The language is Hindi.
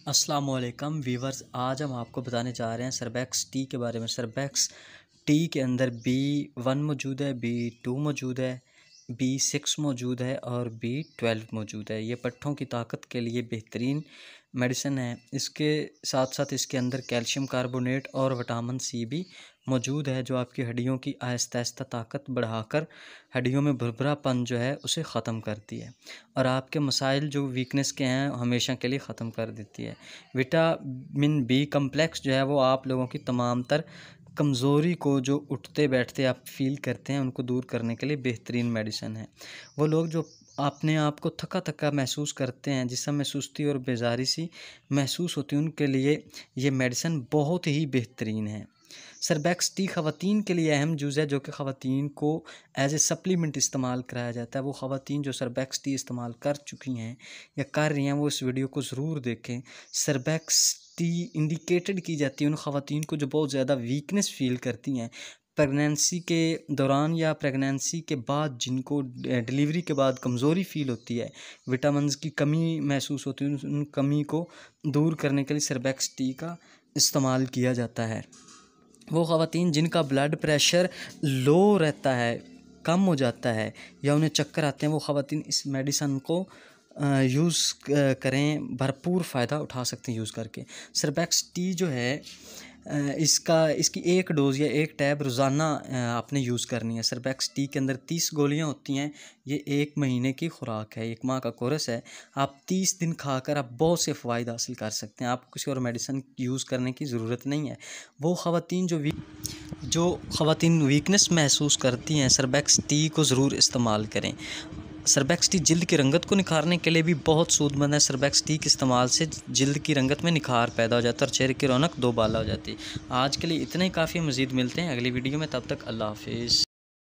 अस्सलामुअलैकुम वीवर्स, आज हम आपको बताने जा रहे हैं सर्बैक्स टी के बारे में। सर्बैक्स टी के अंदर B1 मौजूद है, B2 मौजूद है, B6 मौजूद है और B12 मौजूद है। ये पट्ठों की ताकत के लिए बेहतरीन मेडिसिन है। इसके साथ साथ इसके अंदर कैल्शियम कार्बोनेट और विटामिन सी भी मौजूद है, जो आपकी हड्डियों की आहिस्ता आहिस्ता ताकत बढ़ाकर हड्डियों में भुरभुरापन जो है उसे ख़त्म करती है और आपके मसाइल जो वीकनेस के हैं हमेशा के लिए ख़त्म कर देती है। विटामिन बी कम्प्लेक्स जो है वो आप लोगों की तमाम तर कमज़ोरी को जो उठते बैठते आप फील करते हैं उनको दूर करने के लिए बेहतरीन मेडिसिन है। वो लोग जो अपने आप को थका थका महसूस करते हैं, जिसम में सुस्ती और बेजारी सी महसूस होती है, उनके लिए ये मेडिसिन बहुत ही बेहतरीन है। सर्बैक्स टी ख़वातीन के लिए अहम जूज़ है, जो कि ख़वातीन को एज ए सप्लीमेंट इस्तेमाल कराया जाता है। वो ख़वातीन जो सर्बैक्स टी इस्तेमाल कर चुकी हैं या कर रही हैं वो इस वीडियो को ज़रूर देखें। सर्बैक्स टी इंडिकेटेड की जाती है उन ख़वातीन को जो बहुत ज़्यादा वीकनेस फ़ील करती हैं प्रेगनेंसी के दौरान या प्रेगनेंसी के बाद, जिनको डिलीवरी के बाद कमज़ोरी फ़ील होती है, विटामिन्स की कमी महसूस होती है, उन कमी को दूर करने के लिए सर्बैक्स टी का इस्तेमाल किया जाता है। वो ख़वातीन जिनका ब्लड प्रेशर लो रहता है, कम हो जाता है या उन्हें चक्कर आते हैं, वो ख़वातीन इस मेडिसन को यूज़ करें, भरपूर फ़ायदा उठा सकते हैं यूज़ करके। सर्बैक्स टी जो है इसकी एक डोज़ या एक टैब रोज़ाना आपने यूज़ करनी है। सर्बैक्स टी के अंदर 30 गोलियाँ होती हैं। ये 1 महीने की खुराक है, 1 माह का कोर्स है। आप 30 दिन खाकर आप बहुत से फ़ायदे हासिल कर सकते हैं। आपको किसी और मेडिसिन यूज़ करने की ज़रूरत नहीं है। वो ख़वातीन जो ख़वातीन वीकनेस महसूस करती हैं, सर्बैक्स टी को ज़रूर इस्तेमाल करें। सर्बैक्स टी जिल्द की रंगत को निखारने के लिए भी बहुत सूदमंद है। सर्बैक्स टी के इस्तेमाल से जिल्द की रंगत में निखार पैदा हो जाता है और चेहरे की रौनक दोबाला हो जाती है। आज के लिए इतना ही काफ़ी, मज़ीद मिलते हैं अगली वीडियो में। तब तक अल्लाह हाफिज़।